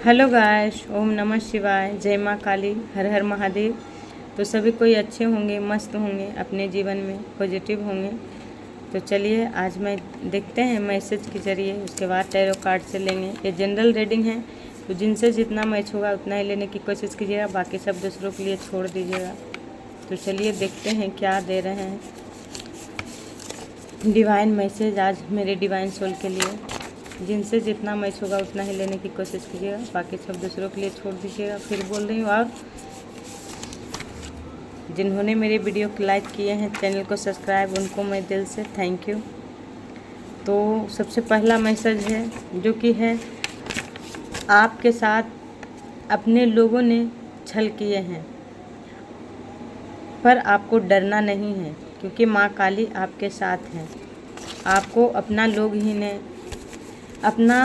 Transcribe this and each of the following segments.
Hello guys, ओम नमः शिवाय, जय माँ काली, हर हर महादेव। तो सभी कोई अच्छे होंगे, मस्त होंगे, अपने जीवन में पॉजिटिव होंगे। तो चलिए आज मैं देखते हैं मैसेज के ज़रिए, उसके बाद टैरो कार्ड से लेंगे। ये जनरल रीडिंग है, तो जिनसे जितना मैच होगा उतना ही लेने की कोशिश कीजिएगा, बाकी सब दूसरों के लिए छोड़ दीजिएगा। तो चलिए देखते हैं क्या दे रहे हैं डिवाइन मैसेज आज मेरे डिवाइन सोल के लिए। जिनसे जितना मैच होगा उतना ही लेने की कोशिश कीजिएगा, बाकी सब दूसरों के लिए छोड़ दीजिएगा। फिर बोल रही हूँ, और जिन्होंने मेरे वीडियो को लाइक किए हैं, चैनल को सब्सक्राइब, उनको मैं दिल से थैंक यू। तो सबसे पहला मैसेज है जो कि है, आपके साथ अपने लोगों ने छल किए हैं, पर आपको डरना नहीं है क्योंकि माँ काली आपके साथ हैं। आपको अपना लोग ही ने अपना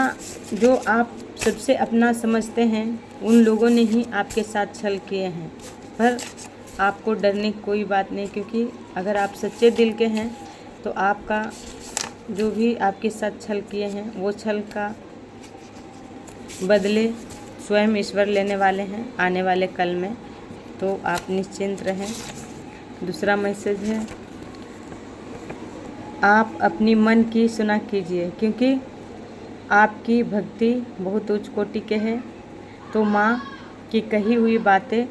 जो आप सबसे अपना समझते हैं उन लोगों ने ही आपके साथ छल किए हैं, पर आपको डरने की कोई बात नहीं, क्योंकि अगर आप सच्चे दिल के हैं तो आपका जो भी आपके साथ छल किए हैं वो छल का बदले स्वयं ईश्वर लेने वाले हैं आने वाले कल में। तो आप निश्चिंत रहें। दूसरा मैसेज है, आप अपनी मन की सुना कीजिए क्योंकि आपकी भक्ति बहुत उच्च कोटि के है। तो माँ की कही हुई बातें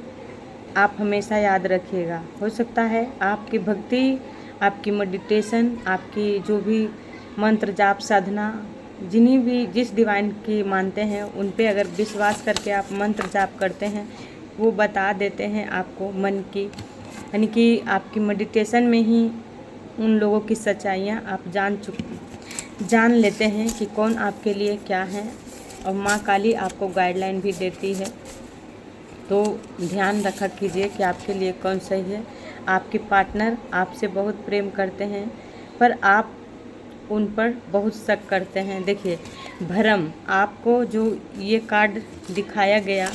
आप हमेशा याद रखिएगा। हो सकता है आपकी भक्ति, आपकी मेडिटेशन, आपकी जो भी मंत्र जाप साधना, जिस डिवाइन की मानते हैं उन पे अगर विश्वास करके आप मंत्र जाप करते हैं, वो बता देते हैं आपको मन की, यानी कि आपकी मेडिटेशन में ही उन लोगों की सच्चाइयाँ आप जान लेते हैं कि कौन आपके लिए क्या है। और माँ काली आपको गाइडलाइन भी देती है, तो ध्यान रखा कीजिए कि आपके लिए कौन सही है। आपके पार्टनर आपसे बहुत प्रेम करते हैं, पर आप उन पर बहुत शक करते हैं। देखिए, भ्रम, आपको जो ये कार्ड दिखाया गया,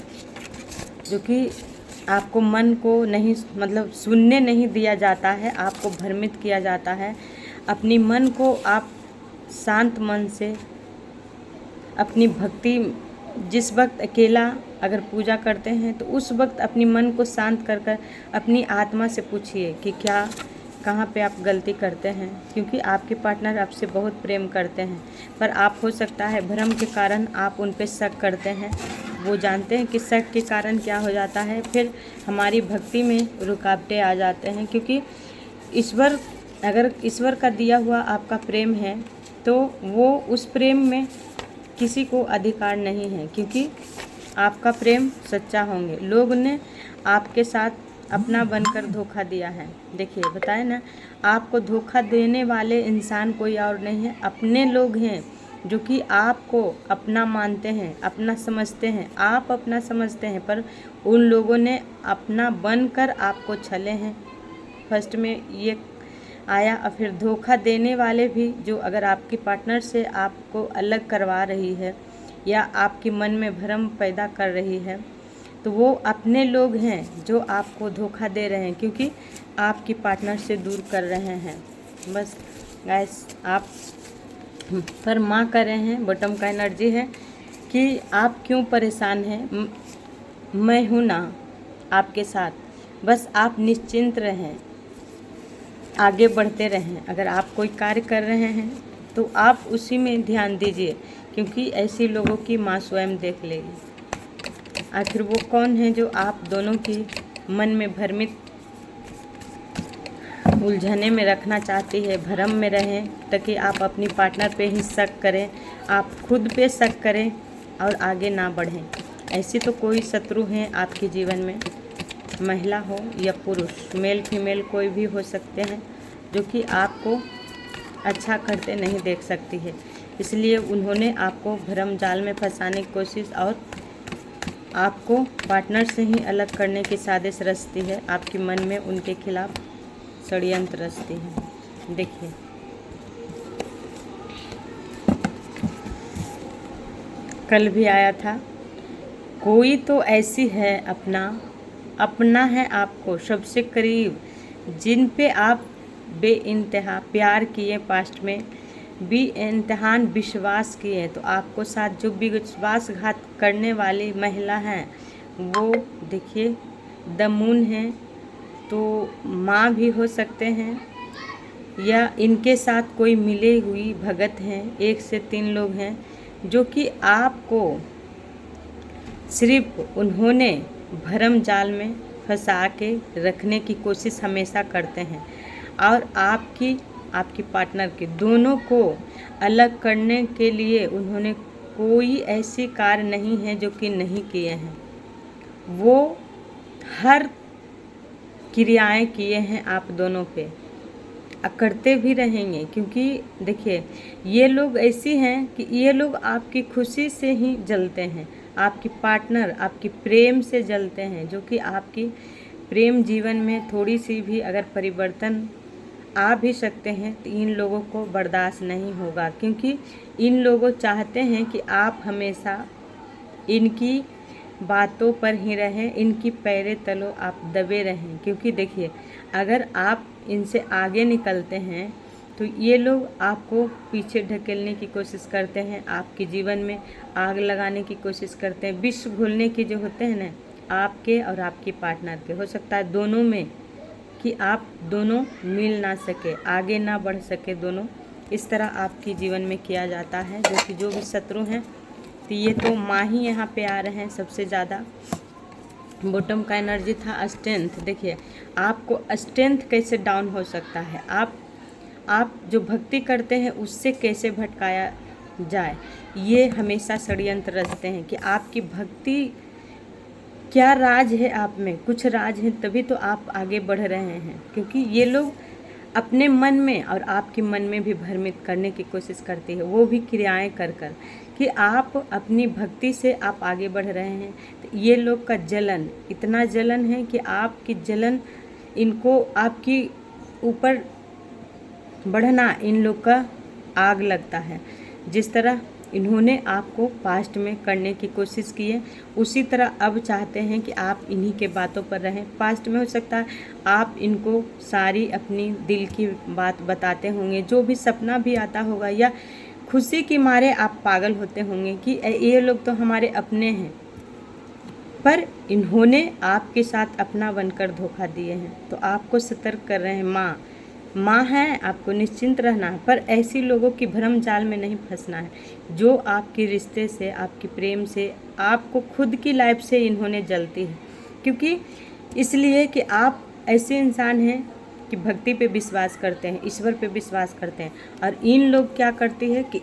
जो कि आपको मन को नहीं, मतलब सुनने नहीं दिया जाता है, आपको भ्रमित किया जाता है। अपनी मन को आप शांत मन से अपनी भक्ति, जिस वक्त अकेला अगर पूजा करते हैं तो उस वक्त अपनी मन को शांत कर कर अपनी आत्मा से पूछिए कि क्या कहाँ पे आप गलती करते हैं, क्योंकि आपके पार्टनर आपसे बहुत प्रेम करते हैं, पर आप हो सकता है भ्रम के कारण आप उन पे शक करते हैं। वो जानते हैं कि शक के कारण क्या हो जाता है, फिर हमारी भक्ति में रुकावटें आ जाते हैं, क्योंकि अगर ईश्वर का दिया हुआ आपका प्रेम है तो वो उस प्रेम में किसी को अधिकार नहीं है, क्योंकि आपका प्रेम सच्चा होंगे। लोग ने आपके साथ अपना बनकर धोखा दिया है। देखिए, बताए ना, आपको धोखा देने वाले इंसान कोई और नहीं है, अपने लोग हैं जो कि आपको अपना मानते हैं, अपना समझते हैं, आप अपना समझते हैं, पर उन लोगों ने अपना बनकर आपको छले हैं। फर्स्ट में ये आया, और फिर धोखा देने वाले भी, जो अगर आपके पार्टनर से आपको अलग करवा रही है या आपके मन में भ्रम पैदा कर रही है, तो वो अपने लोग हैं जो आपको धोखा दे रहे हैं, क्योंकि आपकी पार्टनर से दूर कर रहे हैं। बस गाइस, आप पर माँ कर रहे हैं, बॉटम का एनर्जी है कि आप क्यों परेशान हैं, मैं हूँ ना आपके साथ। बस आप निश्चिंत रहें, आगे बढ़ते रहें। अगर आप कोई कार्य कर रहे हैं तो आप उसी में ध्यान दीजिए, क्योंकि ऐसे लोगों की माँ स्वयं देख लेगी। आखिर वो कौन है जो आप दोनों की मन में भ्रमित, उलझने में रखना चाहती है, भ्रम में रहें, ताकि आप अपनी पार्टनर पे ही शक करें, आप खुद पे शक करें और आगे ना बढ़ें। ऐसी तो कोई शत्रु हैं आपके जीवन में, महिला हो या पुरुष, मेल फीमेल कोई भी हो सकते हैं, जो कि आपको अच्छा करते नहीं देख सकती है। इसलिए उन्होंने आपको भ्रम जाल में फंसाने की कोशिश और आपको पार्टनर से ही अलग करने की साजिश रचती है, आपके मन में उनके खिलाफ षड्यंत्र रचती है। देखिए, कल भी आया था, कोई तो ऐसी है अपना है आपको सबसे करीब, जिन पे आप बेइंतहा प्यार किए पास्ट में, भी इम्तिहान विश्वास की है। तो आपको साथ जो विश्वासघात करने वाली महिला है वो देखिए द मून है, तो माँ भी हो सकते हैं या इनके साथ कोई मिले हुई भगत हैं। 1 से 3 लोग हैं जो कि आपको सिर्फ उन्होंने भरम जाल में फंसा के रखने की कोशिश हमेशा करते हैं और आपकी पार्टनर के दोनों को अलग करने के लिए उन्होंने कोई ऐसी कार्य नहीं है जो कि नहीं किए हैं। वो हर क्रियाएं किए हैं आप दोनों पे, करते भी रहेंगे, क्योंकि देखिए ये लोग ऐसी हैं कि ये लोग आपकी खुशी से ही जलते हैं। आपकी पार्टनर आपकी प्रेम से जलते हैं, जो कि आपकी प्रेम जीवन में थोड़ी सी भी अगर परिवर्तन आ भी सकते हैं तो इन लोगों को बर्दाश्त नहीं होगा, क्योंकि इन लोगों चाहते हैं कि आप हमेशा इनकी बातों पर ही रहें, इनकी पैरे तलों आप दबे रहें। क्योंकि देखिए अगर आप इनसे आगे निकलते हैं तो ये लोग आपको पीछे ढकेलने की कोशिश करते हैं, आपके जीवन में आग लगाने की कोशिश करते हैं, विष घोलने की जो होते हैं ना आपके और आपकी पार्टनर के, हो सकता है दोनों में कि आप दोनों मिल ना सके, आगे ना बढ़ सके दोनों, इस तरह आपके जीवन में किया जाता है। जो कि जो भी शत्रु हैं तो ये तो माँ ही यहाँ पे आ रहे हैं सबसे ज़्यादा। बॉटम का एनर्जी था स्ट्रेंथ। देखिए आपको स्ट्रेंथ कैसे डाउन हो सकता है, आप जो भक्ति करते हैं उससे कैसे भटकाया जाए, ये हमेशा षड्यंत्र रचते हैं कि आपकी भक्ति क्या राज है आप में, कुछ राज है तभी तो आप आगे बढ़ रहे हैं। क्योंकि ये लोग अपने मन में और आपके मन में भी भ्रमित करने की कोशिश करती है, वो भी क्रियाएं कर कि आप अपनी भक्ति से आप आगे बढ़ रहे हैं। तो ये लोग का जलन, इतना जलन है कि आपकी जलन इनको आपकी ऊपर बढ़ना इन लोग का आग लगता है। जिस तरह इन्होंने आपको पास्ट में करने की कोशिश की है उसी तरह अब चाहते हैं कि आप इन्हीं के बातों पर रहें। पास्ट में हो सकता है आप इनको सारी अपनी दिल की बात बताते होंगे, जो भी सपना भी आता होगा, या खुशी के मारे आप पागल होते होंगे कि ये लोग तो हमारे अपने हैं, पर इन्होंने आपके साथ अपना बनकर धोखा दिए हैं। तो आपको सतर्क कर रहे हैं, माँ है, आपको निश्चिंत रहना है, पर ऐसी लोगों की भ्रम जाल में नहीं फंसना है जो आपके रिश्ते से, आपकी प्रेम से, आपको खुद की लाइफ से इन्होंने जलती है। क्योंकि इसलिए कि आप ऐसे इंसान हैं कि भक्ति पे विश्वास करते हैं, ईश्वर पे विश्वास करते हैं, और इन लोग क्या करती है कि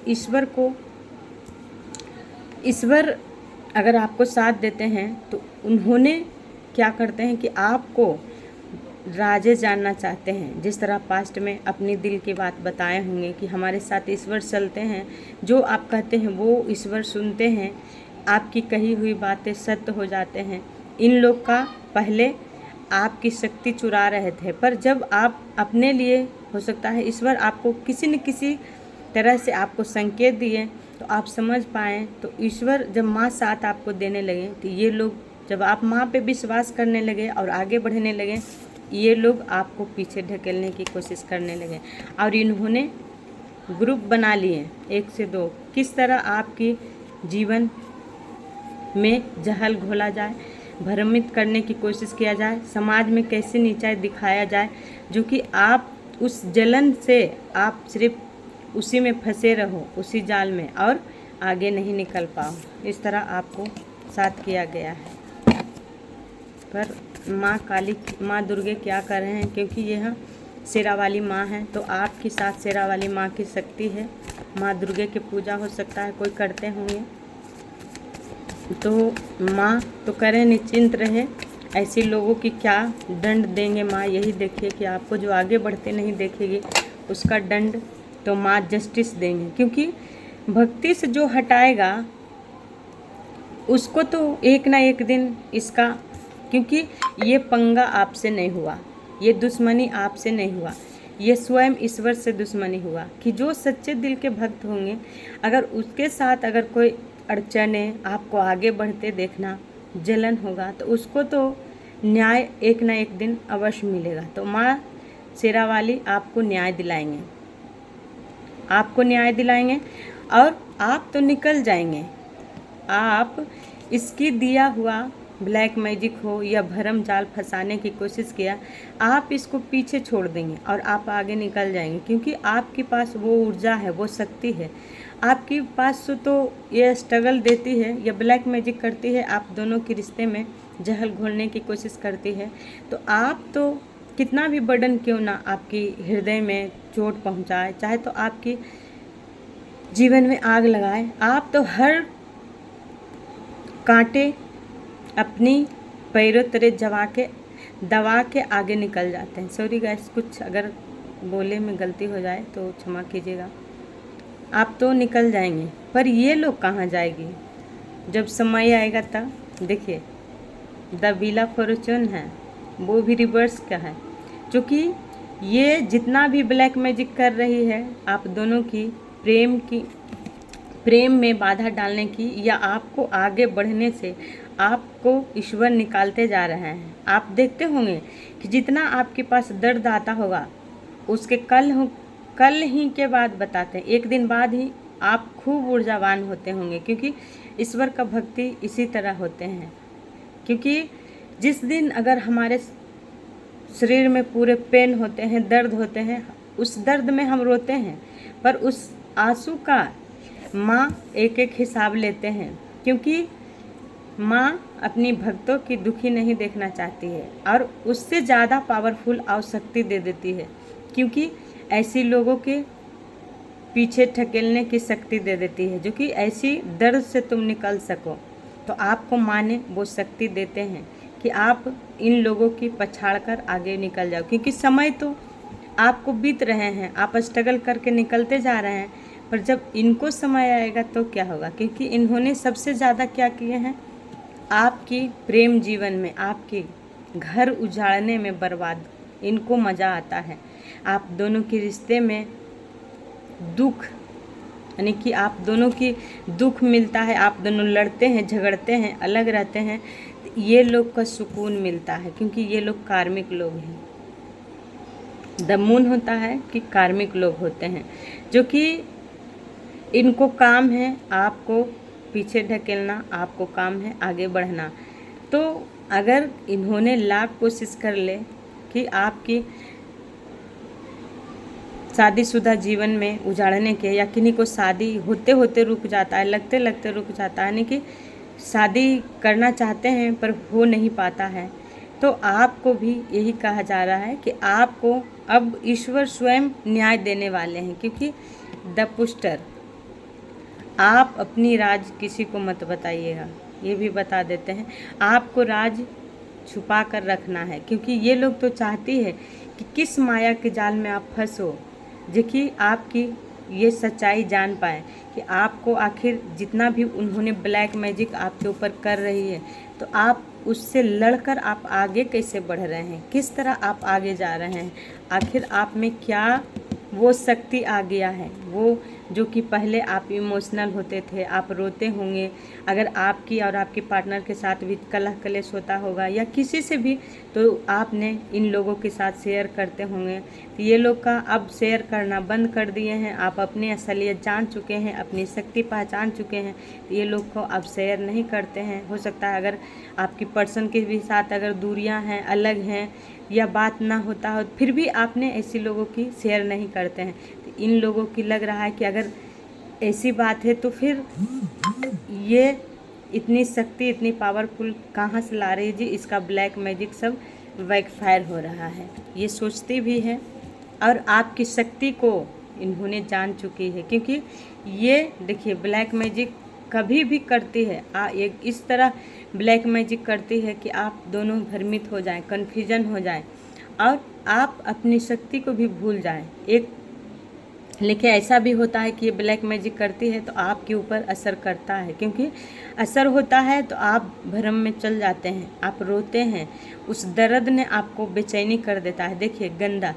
ईश्वर अगर आपको साथ देते हैं तो उन्होंने क्या करते हैं कि आपको राजे जानना चाहते हैं। जिस तरह पास्ट में अपनी दिल की बात बताए होंगे कि हमारे साथ ईश्वर चलते हैं, जो आप कहते हैं वो ईश्वर सुनते हैं, आपकी कही हुई बातें सत्य हो जाते हैं। इन लोग का पहले आपकी शक्ति चुरा रहे थे, पर जब आप अपने लिए, हो सकता है ईश्वर आपको किसी न किसी तरह से आपको संकेत दिए तो आप समझ पाएँ, तो ईश्वर जब माँ साथ आपको देने लगे तो ये लोग, जब आप माँ पे विश्वास करने लगे और आगे बढ़ने लगे, ये लोग आपको पीछे ढकेलने की कोशिश करने लगे और इन्होंने ग्रुप बना लिए 1 से 2, किस तरह आपकी जीवन में जहल घोला जाए, भ्रमित करने की कोशिश किया जाए, समाज में कैसे नीचाई दिखाया जाए, जो कि आप उस जलन से आप सिर्फ उसी में फंसे रहो, उसी जाल में, और आगे नहीं निकल पाओ। इस तरह आपको साथ किया गया है। पर माँ काली, माँ दुर्गे क्या कर रहे हैं, क्योंकि यह शेरा वाली माँ है तो आपके साथ शेरा वाली माँ की शक्ति है। माँ दुर्गे की पूजा हो सकता है कोई करते होंगे, तो माँ तो करें, निश्चिंत रहे। ऐसे लोगों की क्या दंड देंगे माँ, यही देखिए कि आपको जो आगे बढ़ते नहीं देखेगी उसका दंड तो माँ जस्टिस देंगे। क्योंकि भक्ति से जो हटाएगा उसको तो एक ना एक दिन इसका, क्योंकि ये पंगा आपसे नहीं हुआ, ये दुश्मनी आपसे नहीं हुआ, ये स्वयं ईश्वर से दुश्मनी हुआ। कि जो सच्चे दिल के भक्त होंगे, अगर उसके साथ अगर कोई अड़चने आपको आगे बढ़ते देखना, जलन होगा, तो उसको तो न्याय एक ना एक दिन अवश्य मिलेगा। तो माँ शेरा वाली आपको न्याय दिलाएंगे। आपको न्याय दिलाएंगे और आप तो निकल जाएंगे। आप इसकी दिया हुआ ब्लैक मैजिक हो या भरम जाल फंसाने की कोशिश किया, आप इसको पीछे छोड़ देंगे और आप आगे निकल जाएंगे, क्योंकि आपके पास वो ऊर्जा है, वो शक्ति है आपके पास। तो ये स्ट्रगल देती है या ब्लैक मैजिक करती है, आप दोनों के रिश्ते में जहल घोलने की कोशिश करती है। तो आप तो कितना भी बर्डन क्यों ना आपकी हृदय में चोट पहुंचाए, चाहे तो आपकी जीवन में आग लगाए, आप तो हर कांटे अपनी पैरों तले दबा के आगे निकल जाते हैं। सॉरी गाइस, कुछ अगर बोले में गलती हो जाए तो क्षमा कीजिएगा। आप तो निकल जाएंगे, पर ये लोग कहाँ जाएगी जब समय आएगा तब। देखिए, द व्हील ऑफ फॉर्च्यून है, वो भी रिवर्स का है, क्योंकि ये जितना भी ब्लैक मैजिक कर रही है आप दोनों की प्रेम में बाधा डालने की या आपको आगे बढ़ने से आपको ईश्वर निकालते जा रहे हैं। आप देखते होंगे कि जितना आपके पास दर्द आता होगा उसके कल ही के बाद बताते हैं, एक दिन बाद ही आप खूब ऊर्जावान होते होंगे, क्योंकि ईश्वर का भक्ति इसी तरह होते हैं। क्योंकि जिस दिन अगर हमारे शरीर में पूरे पेन होते हैं, दर्द होते हैं, उस दर्द में हम रोते हैं, पर उस आंसू का माँ एक एक हिसाब लेते हैं, क्योंकि माँ अपनी भक्तों की दुखी नहीं देखना चाहती है और उससे ज़्यादा पावरफुल आवशक्ति दे देती है, क्योंकि ऐसी लोगों के पीछे ढकेलने की शक्ति दे देती है, जो कि ऐसी दर्द से तुम निकल सको। तो आपको माँ ने वो शक्ति देते हैं कि आप इन लोगों की पछाड़ कर आगे निकल जाओ, क्योंकि समय तो आपको बीत रहे हैं, आप स्ट्रगल करके निकलते जा रहे हैं, पर जब इनको समय आएगा तो क्या होगा, क्योंकि इन्होंने सबसे ज़्यादा क्या किए हैं, आपकी प्रेम जीवन में, आपके घर उजाड़ने में बर्बाद इनको मज़ा आता है। आप दोनों के रिश्ते में दुख, यानी कि आप दोनों की दुख मिलता है, आप दोनों लड़ते हैं, झगड़ते हैं, अलग रहते हैं, ये लोग का सुकून मिलता है, क्योंकि ये लोग कार्मिक लोग हैं। द मून होता है कि कार्मिक लोग होते हैं, जो कि इनको काम है आपको पीछे ढकेलना, आपको काम है आगे बढ़ना। तो अगर इन्होंने लाख कोशिश कर ले कि आपकी शादीशुदा जीवन में उजाड़ने के, या किन्हीं को शादी होते होते रुक जाता है, लगते लगते रुक जाता है, यानी कि शादी करना चाहते हैं पर हो नहीं पाता है, तो आपको भी यही कहा जा रहा है कि आपको अब ईश्वर स्वयं न्याय देने वाले हैं। क्योंकि द पुस्टर, आप अपनी राज किसी को मत बताइएगा, ये भी बता देते हैं, आपको राज छुपा कर रखना है, क्योंकि ये लोग तो चाहती है कि किस माया के जाल में आप फंसो, जो कि आपकी ये सच्चाई जान पाए कि आपको आखिर जितना भी उन्होंने ब्लैक मैजिक आपके ऊपर कर रही है, तो आप उससे लड़कर आप आगे कैसे बढ़ रहे हैं, किस तरह आप आगे जा रहे हैं, आखिर आप में क्या वो शक्ति आ गया है, वो जो कि पहले आप इमोशनल होते थे, आप रोते होंगे, अगर आपकी और आपके पार्टनर के साथ भी कलह कलेश होता होगा या किसी से भी, तो आपने इन लोगों के साथ शेयर करते होंगे। तो ये लोग का अब शेयर करना बंद कर दिए हैं, आप अपनी असलियत जान चुके हैं, अपनी शक्ति पहचान चुके हैं, तो ये लोग को अब शेयर नहीं करते हैं। हो सकता है अगर आपकी पर्सन के भी साथ अगर दूरियां हैं, अलग हैं या बात ना होता हो, फिर भी आपने ऐसी लोगों की शेयर नहीं करते हैं। तो इन लोगों की लग रहा है कि अगर ऐसी बात है तो फिर ये इतनी शक्ति, इतनी पावरफुल कहाँ से ला रही है जी, इसका ब्लैक मैजिक सब बैकफायर हो रहा है, ये सोचती भी है और आपकी शक्ति को इन्होंने जान चुकी है। क्योंकि ये देखिए, ब्लैक मैजिक कभी भी करती है एक इस तरह ब्लैक मैजिक करती है कि आप दोनों भ्रमित हो जाएं, कन्फ्यूजन हो जाएं और आप अपनी शक्ति को भी भूल जाएं। लेकिन ऐसा भी होता है कि ये ब्लैक मैजिक करती है तो आपके ऊपर असर करता है, क्योंकि असर होता है तो आप भ्रम में चल जाते हैं, आप रोते हैं, उस दर्द ने आपको बेचैनी कर देता है। देखिए, गंदा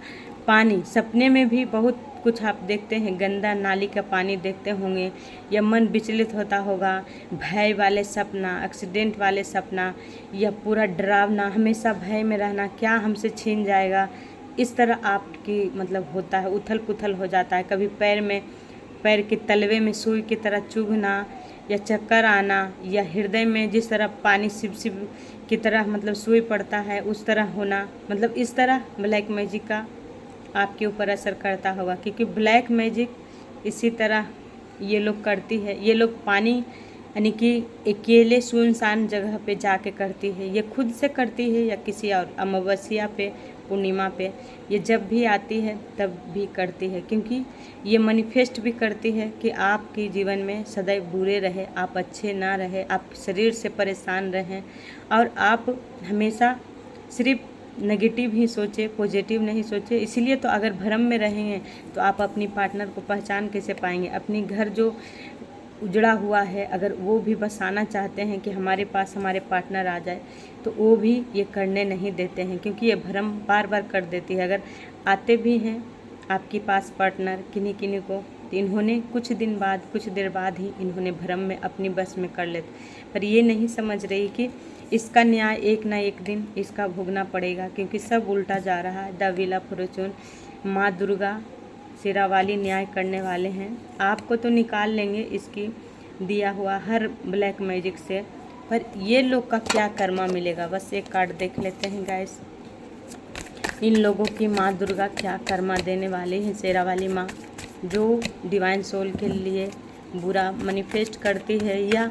पानी, सपने में भी बहुत कुछ आप देखते हैं, गंदा नाली का पानी देखते होंगे, या मन विचलित होता होगा, भय वाले सपना, एक्सीडेंट वाले सपना, या पूरा डरावना, हमेशा भय में रहना, क्या हमसे छीन जाएगा, इस तरह आपकी मतलब होता है, उथल पुथल हो जाता है। कभी पैर के तलवे में सुई की तरह चुभना या चक्कर आना, या हृदय में जिस तरह पानी सिप सिप की तरह मतलब सुई पड़ता है उस तरह होना, मतलब इस तरह ब्लैक मैजिक का आपके ऊपर असर करता होगा। क्योंकि ब्लैक मैजिक इसी तरह ये लोग करती है। ये लोग पानी यानी कि अकेले सुनसान जगह पे जाके करती है। ये खुद से करती है या किसी और अमावस्या पे, पूर्णिमा पे, ये जब भी आती है तब भी करती है। क्योंकि ये मैनिफेस्ट भी करती है कि आपके जीवन में सदैव बुरे रहे, आप अच्छे ना रहे, आप शरीर से परेशान रहें और आप हमेशा सिर्फ नेगेटिव ही सोचे, पॉजिटिव नहीं सोचे। इसीलिए तो अगर भ्रम में रहेंगे तो आप अपनी पार्टनर को पहचान कैसे पाएंगे। अपनी घर जो उजड़ा हुआ है अगर वो भी बसाना चाहते हैं कि हमारे पास हमारे पार्टनर आ जाए, तो वो भी ये करने नहीं देते हैं। क्योंकि ये भ्रम बार बार कर देती है। अगर आते भी हैं आपके पास पार्टनर किन्हीं किन्हीं को, तो इन्होंने कुछ दिन बाद, कुछ देर बाद ही इन्होंने भ्रम में अपनी बस में कर लेते। पर ये नहीं समझ रही कि इसका न्याय एक ना एक दिन इसका भोगना पड़ेगा। क्योंकि सब उल्टा जा रहा है। द व्हील ऑफ फॉर्चून, माँ दुर्गा शेरा वाली न्याय करने वाले हैं। आपको तो निकाल लेंगे इसकी दिया हुआ हर ब्लैक मैजिक से, पर ये लोग का क्या कर्मा मिलेगा। बस एक कार्ड देख लेते हैं गाइस। इन लोगों की माँ दुर्गा क्या कर्मा देने वाली है। शेरा वाली माँ जो डिवाइन सोल के लिए बुरा मैनिफेस्ट करती है या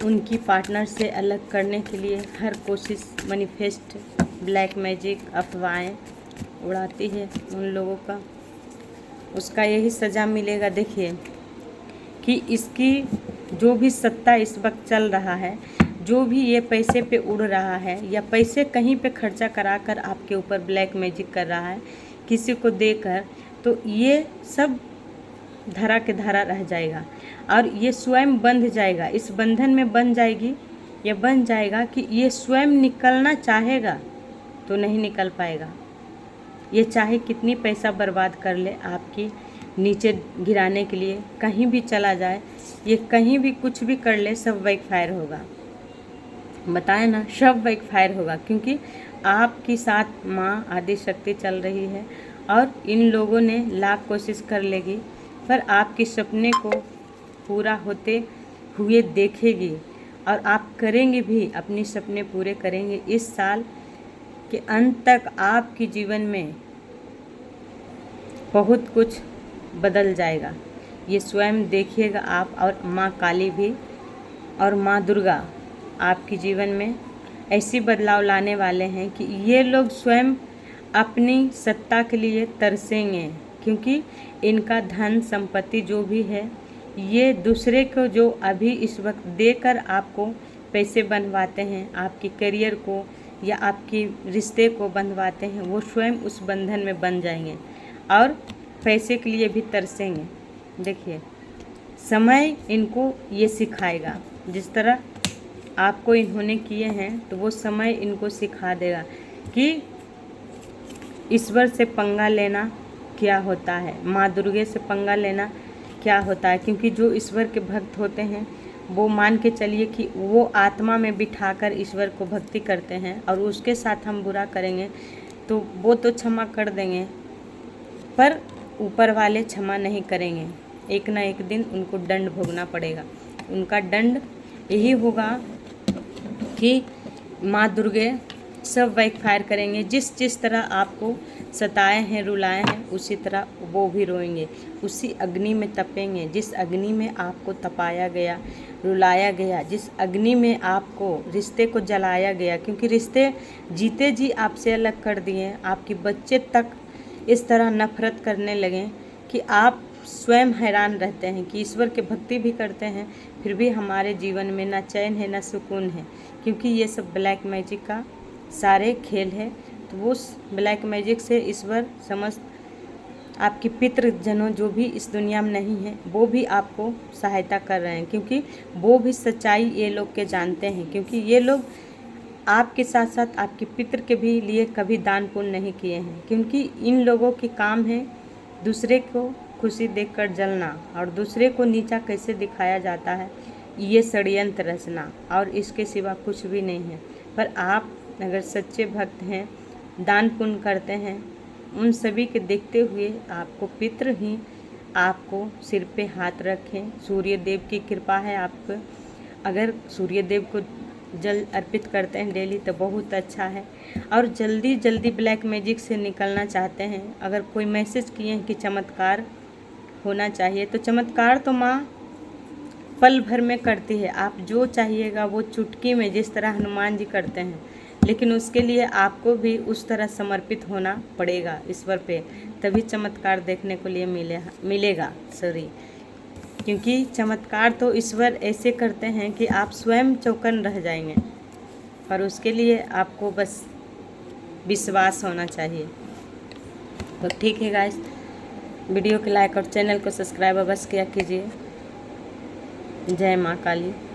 उनकी पार्टनर से अलग करने के लिए हर कोशिश, मैनिफेस्ट, ब्लैक मैजिक, अफवाहें उड़ाती है उन लोगों का, उसका यही सज़ा मिलेगा। देखिए कि इसकी जो भी सत्ता इस वक्त चल रहा है, जो भी ये पैसे पे उड़ रहा है या पैसे कहीं पे खर्चा कराकर आपके ऊपर ब्लैक मैजिक कर रहा है किसी को देकर, तो ये सब धरा के धरा रह जाएगा और ये स्वयं बंध जाएगा। इस बंधन में बन जाएगी या बन जाएगा कि ये स्वयं निकलना चाहेगा तो नहीं निकल पाएगा। ये चाहे कितनी पैसा बर्बाद कर ले आपकी नीचे गिराने के लिए, कहीं भी चला जाए, ये कहीं भी कुछ भी कर ले, सब बैकफायर होगा। बताए ना, सब बैकफायर होगा। क्योंकि आपकी साथ माँ आदि शक्ति चल रही है और इन लोगों ने लाख कोशिश कर लेगी, पर आपके सपने को पूरा होते हुए देखेगी और आप करेंगे भी, अपने सपने पूरे करेंगे। इस साल के अंत तक आपके जीवन में बहुत कुछ बदल जाएगा, ये स्वयं देखिएगा आप। और माँ काली भी और माँ दुर्गा आपके जीवन में ऐसी बदलाव लाने वाले हैं कि ये लोग स्वयं अपनी सत्ता के लिए तरसेंगे। क्योंकि इनका धन संपत्ति जो भी है, ये दूसरे को जो अभी इस वक्त देकर आपको पैसे बनवाते हैं, आपके करियर को या आपके रिश्ते को बंधवाते हैं, वो स्वयं उस बंधन में बन जाएंगे और पैसे के लिए भी तरसेंगे। देखिए समय इनको ये सिखाएगा, जिस तरह आपको इन्होंने किए हैं तो वो समय इनको सिखा देगा कि ईश्वर से पंगा लेना क्या होता है, माँ दुर्गे से पंगा लेना क्या होता है। क्योंकि जो ईश्वर के भक्त होते हैं वो मान के चलिए कि वो आत्मा में बिठाकर ईश्वर को भक्ति करते हैं और उसके साथ हम बुरा करेंगे तो वो तो क्षमा कर देंगे, पर ऊपर वाले क्षमा नहीं करेंगे। एक ना एक दिन उनको दंड भोगना पड़ेगा। उनका दंड यही होगा कि माँ दुर्गे सब बैकफायर करेंगे। जिस तरह आपको सताए हैं, रुलाए हैं, उसी तरह वो भी रोएंगे, उसी अग्नि में तपेंगे जिस अग्नि में आपको तपाया गया, रुलाया गया, जिस अग्नि में आपको रिश्ते को जलाया गया। क्योंकि रिश्ते जीते जी आपसे अलग कर दिए, आपके बच्चे तक इस तरह नफरत करने लगे कि आप स्वयं हैरान रहते हैं कि ईश्वर के भक्ति भी करते हैं फिर भी हमारे जीवन में ना चैन है ना सुकून है। क्योंकि ये सब ब्लैक मैजिक का सारे खेल है। तो वो ब्लैक मैजिक से ईश्वर समस्त आपके पितृजनों जो भी इस दुनिया में नहीं है वो भी आपको सहायता कर रहे हैं। क्योंकि वो भी सच्चाई ये लोग के जानते हैं। क्योंकि ये लोग आपके साथ साथ आपके पितृ के भी लिए कभी दान पुण्य नहीं किए हैं। क्योंकि इन लोगों की काम है दूसरे को खुशी देखकर जलना और दूसरे को नीचा कैसे दिखाया जाता है ये षड्यंत्र रचना, और इसके सिवा कुछ भी नहीं है। पर आप अगर सच्चे भक्त हैं, दान पुण्य करते हैं, उन सभी के देखते हुए आपको पितृ ही आपको सिर पे हाथ रखें। सूर्य देव की कृपा है आपको, अगर सूर्य देव को जल अर्पित करते हैं डेली तो बहुत अच्छा है। और जल्दी जल्दी ब्लैक मैजिक से निकलना चाहते हैं, अगर कोई मैसेज किए हैं कि चमत्कार होना चाहिए, तो चमत्कार तो माँ पल भर में करती है। आप जो चाहिएगा वो चुटकी में, जिस तरह हनुमान जी करते हैं, लेकिन उसके लिए आपको भी उस तरह समर्पित होना पड़ेगा ईश्वर पे, तभी चमत्कार देखने को लिए मिलेगा। क्योंकि चमत्कार तो ईश्वर ऐसे करते हैं कि आप स्वयं चौकन रह जाएंगे, पर उसके लिए आपको बस विश्वास होना चाहिए। तो ठीक है गाइस, वीडियो को लाइक और चैनल को सब्सक्राइब अवश्य किया कीजिए। जय माँ काली।